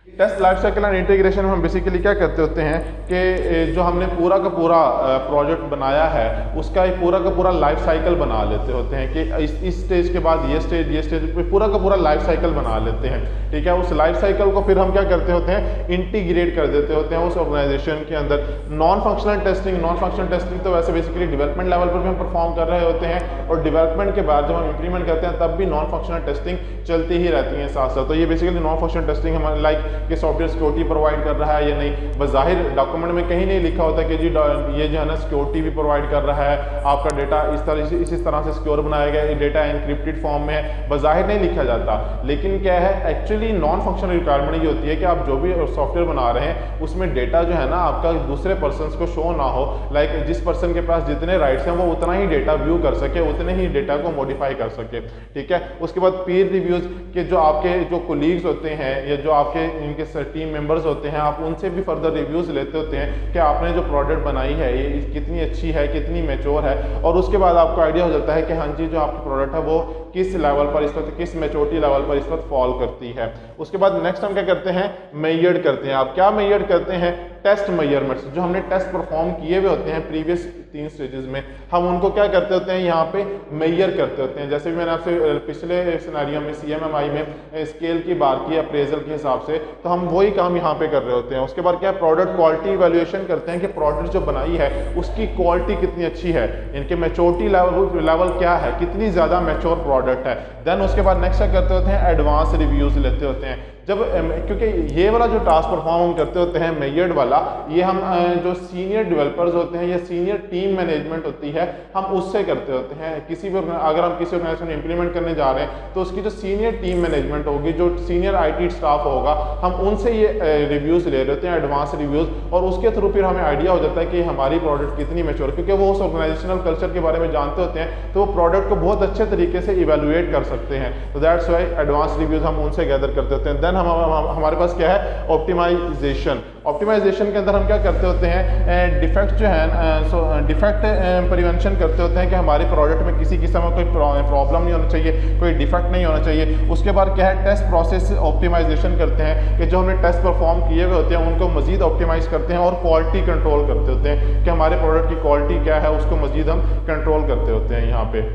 Test life cycle and integration में हम बेसिकली क्या करते होते हैं कि जो हमने पूरा का पूरा प्रोजेक्ट बनाया है उसका एक पूरा का पूरा लाइफ साइकिल बना लेते होते हैं कि इस स्टेज के बाद ये स्टेज पे पूरा का पूरा लाइफ साइकिल बना लेते हैं, ठीक है। उस लाइफ साइकिल को फिर हम क्या करते होते हैं, इंटीग्रेट कर देते होते हैं उस ऑर्गेनाइजेशन के अंदर। नॉन फंक्शनल टेस्टिंग तो वैसे बेसिकली डेवलपमेंट लेवल पर भी हम परफॉर्म कर रहे होते हैं, और डेवलपमेंट के बाद जब हम इंप्लीमेंट करते हैं तब भी नॉन फंक्शनल टेस्टिंग चलती ही रहती है साथ साथ। तो ये बेसिकली नॉन फंक्शनल टेस्टिंग हमारे लाइक कि सॉफ्टवेयर सिक्योरिटी प्रोवाइड कर रहा है या नहीं, बज़ाहिर डॉक्यूमेंट में कहीं नहीं लिखा होता कि जी ये जो है ना सिक्योरिटी भी प्रोवाइड कर रहा है, आपका डेटा इस तरह से सिक्योर बनाया गया, ये डेटा एनक्रिप्टेड फॉर्म में है, बज़ाहिर नहीं लिखा जाता। लेकिन क्या है, एक्चुअली नॉन फंक्शनल रिक्वायरमेंट ये होती है कि आप जो भी सॉफ्टवेयर बना रहे हैं उसमें डेटा जो है ना आपका दूसरे पर्सन को शो ना हो, लाइक जिस पर्सन के पास जितने राइट्स हैं वो उतना ही डेटा व्यू कर सके, उतने ही डेटा को मॉडिफाई कर सके, ठीक है। उसके बाद पीर रिव्यूज के जो आपके जो कोलीग्स होते हैं या जो आपके इनके टीम मेंबर्स होते हैं, आप उनसे भी फर्दर रिव्यूज लेते होते हैं कि आपने जो प्रोडक्ट बनाई है ये कितनी अच्छी है, कितनी मैच्योर है, और उसके बाद आपको आइडिया हो जाता है कि हाँ जी जो आपकी प्रोडक्ट है वो किस लेवल पर इस वक्त, किस मैच्योरिटी लेवल पर इस वक्त फॉल करती है। उसके बाद नेक्स्ट हम क्या करते हैं, मेजर करते हैं। आप क्या मेजर करते हैं, टेस्ट मेजरमेंट्स, जो हमने टेस्ट परफॉर्म किए हुए होते हैं प्रीवियस 3 स्टेजेस में, हम उनको क्या करते होते हैं, यहाँ पे मेजर करते होते हैं। जैसे भी मैंने आपसे पिछले सिनेरियो में CMMI में स्केल की बात की अप्रेजल के हिसाब से, तो हम वही काम यहाँ पे कर रहे होते हैं। उसके बाद क्या, प्रोडक्ट क्वालिटी इवैल्यूएशन करते हैं कि प्रोडक्ट जो बनाई है उसकी क्वालिटी कितनी अच्छी है, इनके मैच्योरिटी लेवल क्या है, कितनी ज़्यादा मैच्योर प्रोडक्ट है। देन उसके बाद नेक्स्ट क्या करते होते हैं, एडवांस रिव्यूज़ लेते होते हैं। जब क्योंकि ये वाला जो टास्क परफॉर्म हम करते होते हैं मेजर्ड वाला, ये हम जो सीनियर डेवलपर्स होते हैं या सीनियर टीम मैनेजमेंट होती है हम उससे करते होते हैं। किसी भी अगर हम किसी ऑर्गेनाइजेशन में इंप्लीमेंट करने जा रहे हैं तो उसकी जो सीनियर टीम मैनेजमेंट होगी, जो सीनियर IT स्टाफ होगा, हम उनसे ये रिव्यूज़ ले रहे होते हैं, एडवांस रिव्यूज़, और उसके थ्रू फिर हमें आइडिया हो जाता है कि हमारी प्रोडक्ट कितनी मैच्योर, क्योंकि वो उस ऑर्गेनाइजेशनल कल्चर के बारे में जानते होते हैं तो वो प्रोडक्ट को बहुत अच्छे तरीके से इवेलुएट कर सकते हैं। तो दैट्स वाई एडवांस रिव्यूज़ हम उनसे गैदर करते होते हैं। देन हमारे पास क्या है, ऑप्टिमाइजेशन। ऑप्टिमाइजेशन के अंदर हम क्या करते होते हैं, डिफेक्ट जो है डिफेक्ट प्रिवेंशन करते होते हैं कि हमारी प्रोडक्ट में किसी किस्म का कोई प्रॉब्लम नहीं होना चाहिए, कोई डिफेक्ट नहीं होना चाहिए। उसके बाद क्या है, टेस्ट प्रोसेस ऑप्टिमाइजेशन करते हैं कि जो हमने टेस्ट परफॉर्म किए हुए होते हैं उनको मजीद ऑप्टिमाइज करते हैं, और क्वालिटी कंट्रोल करते होते हैं कि हमारे प्रोडक्ट की क्वालिटी क्या है उसको मजीद हम कंट्रोल करते होते हैं यहाँ पे।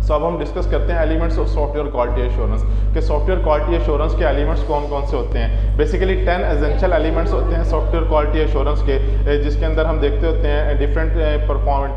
सो अब हम डिस्कस करते हैं elements of software quality assurance, कि सॉफ्टवेयर क्वालिटी एश्योरेंस के एलिमेंट्स कौन कौन से होते हैं। बेसिकली 10 एसेंशियल एलिमेंट्स होते हैं सॉफ्टवेयर क्वालिटी एश्योरेंस के, जिसके अंदर हम देखते होते हैं डिफरेंट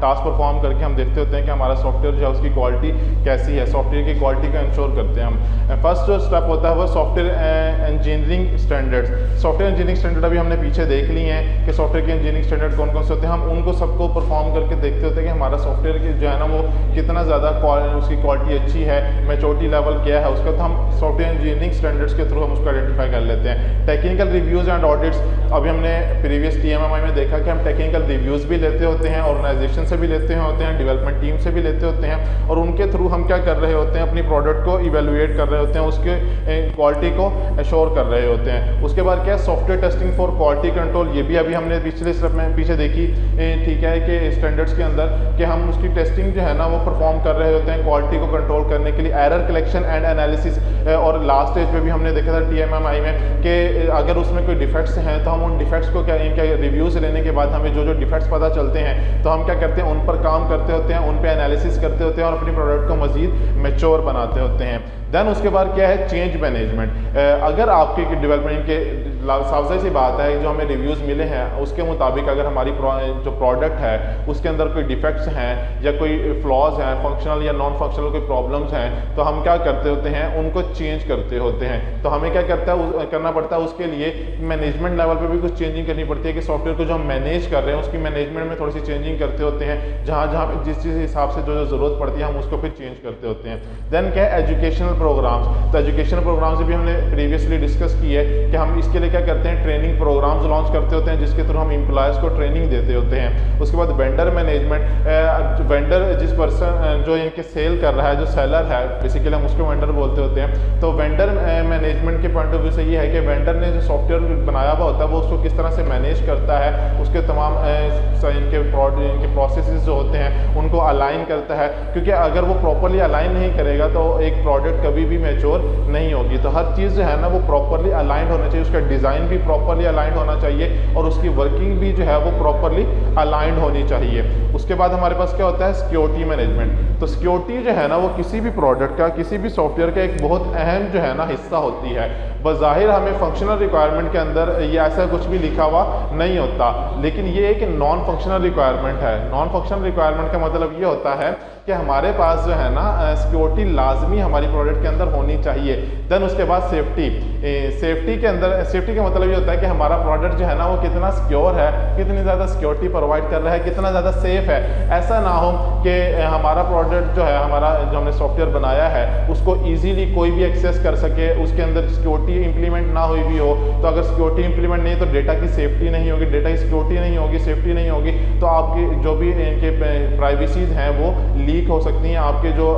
टास्क परफॉर्म करके हम देखते होते हैं कि हमारा सॉफ्टवेयर जो है उसकी क्वालिटी कैसी है, सॉफ्टवेयर की क्वालिटी का इंश्योर करते हैं हम। फर्स्ट जो स्टेप होता है वो software engineering standards. Software engineering standard अभी हमने पीछे देख ली हैं कि सॉफ्टवेयर के इंजीनियरिंग स्टैंडर्ड कौन कौन से होते हैं, हम उनको सबको परफॉर्म करके देखते होते हैं कि हमारा सॉफ्टवेयर की जो है ना वो कितना ज़्यादा उसकी क्वालिटी अच्छी है, मैच्योरिटी लेवल क्या है उसका, तो हम सॉफ्टवेयर इंजीनियरिंग स्टैंडर्ड्स के थ्रू हम उसको आइडेंटिफाई कर लेते हैं। टेक्निकल रिव्यूज़ एंड ऑडिट्स, अभी हमने प्रीवियस TMMI में देखा कि हम टेक्निकल रिव्यूज़ भी लेते होते हैं, ऑर्गेनाइजेशन से भी लेते होते हैं, डेवलपमेंट टीम से भी लेते होते हैं, और उनके थ्रू हम क्या कर रहे होते हैं, अपनी प्रोडक्ट को इवेलुएट कर रहे होते हैं, उसके क्वालिटी को एश्योर कर रहे होते हैं। उसके बाद क्या, software testing for quality control, ये भी अभी हमने पिछले स्टेप में पीछे देखी, ठीक है, कि स्टैंडर्ड्स के अंदर कि हम उसकी टेस्टिंग जो है ना वो परफॉर्म कर रहे होते हैं क्वालिटी को कंट्रोल करने के लिए, एरर कलेक्शन एंड एनालिसिस। और लास्ट स्टेज पे भी हमने देखा था TMMI में कि अगर उसमें कोई डिफेक्ट्स हैं तो हम उन डिफेक्ट्स को क्या इनके रिव्यूज़ लेने के बाद हमें जो जो डिफेक्ट्स पता चलते हैं तो हम क्या करते हैं, उन पर काम करते होते हैं, उन पर एनालिसिस करते होते हैं और अपनी प्रोडक्ट को मजीद मैच्योर बनाते होते हैं। देन उसके बाद क्या है, चेंज मैनेजमेंट। अगर आपके डेवलपमेंट के साफ सी बात है, जो हमें रिव्यूज़ मिले हैं उसके मुताबिक अगर हमारी जो प्रोडक्ट है उसके अंदर कोई डिफेक्ट्स हैं या कोई फ्लॉज हैं, फंक्शनल या नॉन फंक्शनल कोई प्रॉब्लम्स हैं, तो हम क्या करते होते हैं, उनको चेंज करते होते हैं। तो हमें क्या करना पड़ता है, उसके लिए मैनेजमेंट लेवल पर भी कुछ चेंजिंग करनी पड़ती है कि सॉफ्टवेयर को जो हम मैनेज कर रहे हैं उसकी मैनेजमेंट में थोड़ी सी चेंजिंग करते होते हैं, जहाँ जहाँ पे जिस चीज़ हिसाब से जो ज़रूरत पड़ती है हम उसको फिर चेंज करते होते हैं। देन क्या है, एजुकेशनल प्रोग्राम्स। तो एजुकेशनल प्रोग्राम्स भी हमने प्रीवियसली डिस्कस की है कि हम इसके लिए क्या करते हैं, ट्रेनिंग प्रोग्राम्स लॉन्च करते होते हैं जिसके थ्रू हम एम्प्लॉयज़ को ट्रेनिंग देते होते हैं। उसके बाद वेंडर मैनेजमेंट, वेंडर जिस पर्सन जो इनके सेल कर रहा है, जो सेलर है, बेसिकली हम उसको वेंडर बोलते होते हैं। तो वेंडर मैनेजमेंट के पॉइंट ऑफ व्यू से ये है कि वेंडर ने जो सॉफ्टवेयर बनाया हुआ होता है वो उसको किस तरह से मैनेज करता है, उसके तमाम इनके प्रोसेसेस जो होते हैं उनको अलाइन करता है, क्योंकि अगर वो प्रॉपरली अलाइन नहीं करेगा तो एक प्रोडक्ट कभी भी मैच्योर नहीं होगी। तो हर चीज़ जो है ना वो प्रॉपरली अलाइंड होना चाहिए, उसका डिज़ाइन भी प्रॉपरली अलाइंड होना चाहिए और उसकी वर्किंग भी जो है वो प्रॉपरली अलाइंड होनी चाहिए। उसके बाद हमारे पास क्या होता है, सिक्योरिटी मैनेजमेंट। तो सिक्योरिटी जो है ना वो किसी भी प्रोडक्ट का, किसी भी सॉफ्टवेयर का एक बहुत अहम जो है ना हिस्सा होती है। बज़ाहिर हमें फंक्शनल रिक्वायरमेंट के अंदर ये ऐसा कुछ भी लिखा हुआ नहीं होता, लेकिन ये एक नॉन फंक्शनल रिक्वायरमेंट है। नॉन फंक्शनल रिक्वायरमेंट का मतलब ये होता है कि हमारे पास जो है ना सिक्योरिटी लाजमी हमारी प्रोडक्ट के अंदर होनी चाहिए। देन उसके बाद सेफ्टी। सेफ्टी के अंदर, सेफ्टी का मतलब ये होता है कि हमारा प्रोडक्ट जो है ना वो कितना सिक्योर है, कितनी ज़्यादा सिक्योरिटी प्रोवाइड कर रहा है, कितना ज़्यादा सेफ है। ऐसा ना हो कि हमारा प्रोडक्ट जो है, हमारा जो हमने सॉफ्टवेयर बनाया है उसको ईजीली कोई भी एक्सेस कर सके, उसके अंदर सिक्योरिटी इंप्लीमेंट ना हुई भी हो। तो अगर सिक्योरिटी इंप्लीमेंट नहीं तो डेटा की सेफ्टी नहीं होगी, डेटा की सिक्योरिटी नहीं होगी, सेफ्टी नहीं होगी तो आपकी जो भी इनके प्राइवेसीज हैं वो लीक हो सकती हैं। आपके जो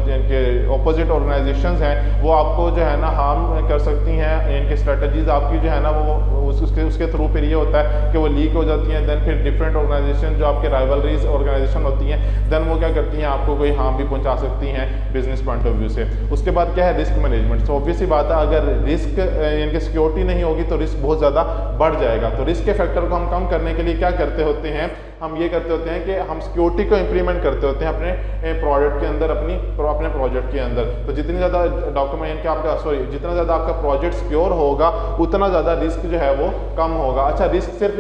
इनके ऑपोजिट ऑर्गेनाइजेशंस हैं वो आपको जो है ना हार्म कर सकती हैं। इनके स्ट्रेटजीज आपकी जो है ना वो उसके थ्रू फिर ये होता है कि वो लीक हो जाती हैं। देन फिर डिफरेंट ऑर्गेनाइजेशन जो आपके राइवलरीज ऑर्गेनाइजेशन होती हैं, देन वो क्या करती हैं, आपको कोई हार्म भी पहुंचा सकती हैं बिजनेस पॉइंट ऑफ व्यू से। उसके बाद क्या है, रिस्क मैनेजमेंट। सो ऑब्वियस सी बात है, अगर रिस्क इनकी सिक्योरिटी नहीं होगी तो रिस्क बहुत ज़्यादा बढ़ जाएगा। तो रिस्क के फैक्टर को हम कम करने के लिए क्या करते होते हैं, हम ये करते होते हैं कि हम सिक्योरिटी को इंप्लीमेंट करते होते हैं अपने प्रोडक्ट के अंदर, अपने प्रोजेक्ट के अंदर। तो जितनी ज़्यादा डॉक्यूमेंट जितना ज़्यादा आपका प्रोजेक्ट सिक्योर होगा उतना ज़्यादा रिस्क जो है वो कम होगा। अच्छा, रिस्क सिर्फ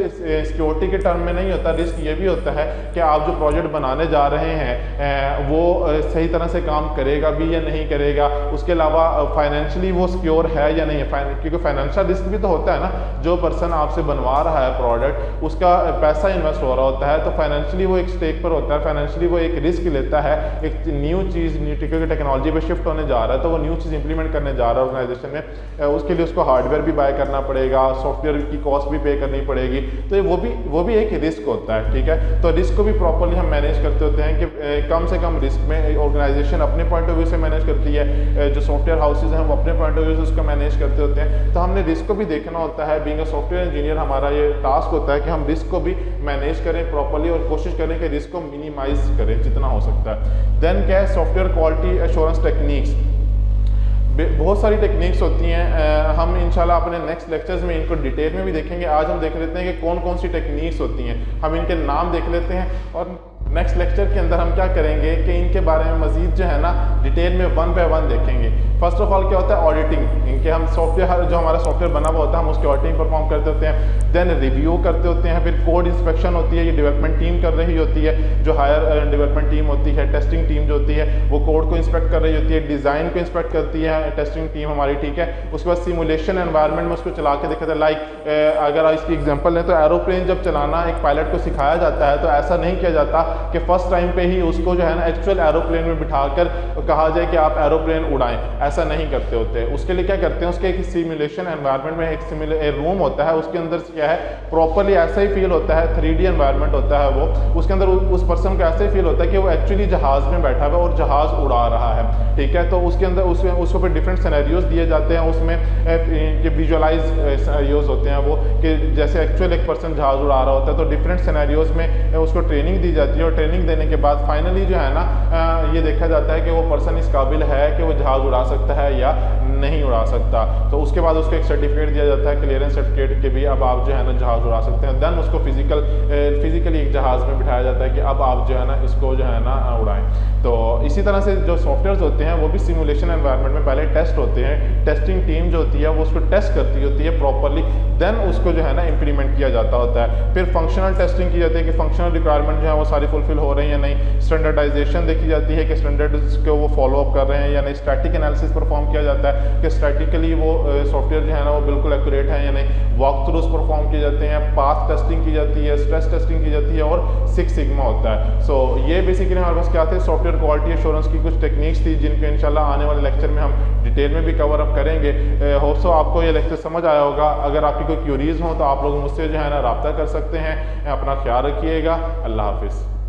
सिक्योरिटी के टर्म में नहीं होता, रिस्क ये भी होता है कि आप जो प्रोजेक्ट बनाने जा रहे हैं वो सही तरह से काम करेगा भी या नहीं करेगा। उसके अलावा फाइनेंशियली वो सिक्योर है या नहीं है, क्योंकि फाइनेंशियल रिस्क भी तो होता है ना। जो पर्सन आपसे बनवा रहा है प्रोडक्ट, उसका पैसा इन्वेस्ट हो रहा होता है, तो फाइनेंशियली वो एक स्टेक पर होता है, फाइनेंशियली वो एक रिस्क लेता है। एक न्यू चीज़, न्यू टेक्नोलॉजी पे शिफ्ट होने जा रहा है, तो वो न्यू चीज़ इंप्लीमेंट करने जा रहा है ऑर्गेनाइजेशन में, उसके लिए उसको हार्डवेयर भी बाय करना पड़ेगा, सॉफ्टवेयर की कॉस्ट भी पे करनी पड़ेगी। तो वो भी एक रिस्क होता है, ठीक है। तो रिस्क को भी प्रॉपरली हम मैनेज करते होते हैं कि कम से कम रिस्क में ऑर्गेनाइजेशन अपने पॉइंट ऑफ व्यू से मैनेज करती है, जो सॉफ्टवेयर हाउसेज हैं वो अपने पॉइंट ऑफ व्यू से उसको मैनेज करते होते हैं। तो हमने रिस्क को भी देखना होता है। बीइंग अ सॉफ्टवेयर इंजीनियर हमारा ये टास्क होता है कि हम रिस्क को भी मैनेज करें प्रॉपरली और कोशिश करें कि रिस्क को मिनिमाइज करें जितना हो सकता है। देन क्या है, सॉफ्टवेयर क्वालिटी एश्योरेंस टेक्निक्स। बहुत सारी टेक्निक्स होती हैं, हम इंशाल्लाह अपने नेक्स्ट लेक्चर्स में इनको डिटेल में भी देखेंगे। आज हम देख लेते हैं कि कौन कौन सी टेक्निक्स होती हैं, हम इनके नाम देख लेते हैं और नेक्स्ट लेक्चर के अंदर हम क्या करेंगे कि इनके बारे में मजीद जो है ना डिटेल में 1 बाय 1 देखेंगे। फर्स्ट ऑफ ऑल क्या होता है, ऑडिटिंग। इनके हम सॉफ्टवेयर, जो हमारा सॉफ्टवेयर बना हुआ होता है हम उसकी ऑडिटिंग परफॉर्म करते होते हैं। देन रिव्यू करते होते हैं, फिर कोड इंस्पेक्शन होती है, ये डेवलपमेंट टीम कर रही होती है, जो हायर डेवलपमेंट टीम होती है। टेस्टिंग टीम जो होती है वो कोड को इंस्पेक्ट कर रही होती है, डिज़ाइन को इंस्पेक्ट करती है टेस्टिंग टीम हमारी, ठीक है। उसके बाद सिमुलेशन एनवायरनमेंट में उसको चला के देखा था। लाइक अगर इसकी एग्जांपल लें तो एरोप्लेन जब चलाना एक पायलट को सिखाया जाता है तो ऐसा नहीं किया जाता कि फर्स्ट टाइम पे ही उसको जो है ना एक्चुअल एरोप्लेन में बिठाकर कहा जाए कि आप एरोप्लेन उड़ाएं, ऐसा नहीं करते होते। उसके लिए क्या करते हैं, उसके एक सिमुलेशन एनवायरनमेंट में एक रूम होता है, उसके अंदर क्या है प्रॉपरली ऐसा ही फील होता है, 3D एनवायरनमेंट होता है वो। उसके अंदर उस पर्सन को ऐसे ही फील होता है कि वो एक्चुअली जहाज में बैठा हुआ और जहाज उड़ा रहा है, ठीक है। तो उसके अंदर उसको फिर डिफरेंट सिनेरियोज दिए जाते हैं, उसमें विजुअलाइज सिनेरियोज होते हैं वो, कि जैसे एक्चुअल एक पर्सन जहाज उड़ा रहा होता है। तो डिफरेंट सिनेरियोज में उसको ट्रेनिंग दी जाती है और ट्रेनिंग देने के बाद फाइनली जो है ना ये देखा जाता है कि वो पर्सन इस काबिल है कि वो जहाज उड़ा सकता है या नहीं उड़ा सकता। तो उसके बाद उसको एक सर्टिफिकेट दिया जाता है, क्लियरेंस सर्टिफिकेट के भी अब आप जो है ना जहाज़ उड़ा सकते हैं। देन उसको फिजिकली एक जहाज़ में बिठाया जाता है कि अब आप जो है ना इसको जो है ना उड़ाएं। तो इसी तरह से जो सॉफ्टवेयर होते हैं वो भी सिमुलेशन एनवायरनमेंट में पहले टेस्ट होते हैं, टेस्टिंग टीम जो होती है वो उसको टेस्ट करती होती है प्रॉपरली, देन उसको जो है ना इम्प्लीमेंट किया जाता होता है। फिर फंक्शनल टेस्टिंग की जाती है कि फंक्शनल रिक्वायरमेंट जो है वो सारी फुलफिल हो रही है या नहीं। स्टैंडर्डाइजेशन देखी जाती है कि स्टैंडर्ड्स को वो फॉलो अप कर रहे हैं या नहीं। स्टैटिक एनालिसिस परफॉर्म किया जाता है कि स्टैटिकली वो सॉफ्टवेयर जो है ना वो बिल्कुल एक्यूरेट है या नहीं। वॉक थ्रूज परफॉर्म किए जाते हैं, पाथ टेस्टिंग की जाती है, स्ट्रेस टेस्टिंग की जाती है और सिक्स सिग्मा होता है। सो ये बेसिकली हमारे पास क्या थे, सॉफ्टवेयर क्वालिटी एश्योरेंस की कुछ टेक्निक्स थी जिनको इंशाल्लाह आने वाले लेक्चर में हम डिटेल में भी कवर अप करेंगे। होप सो आपको ये लेक्चर समझ आया होगा। अगर आपकी कोई क्यूरीज हो तो आप लोग मुझसे जो है ना रब्ता कर सकते हैं। अपना ख्याल रखिएगा। अल्लाह हाफिज़।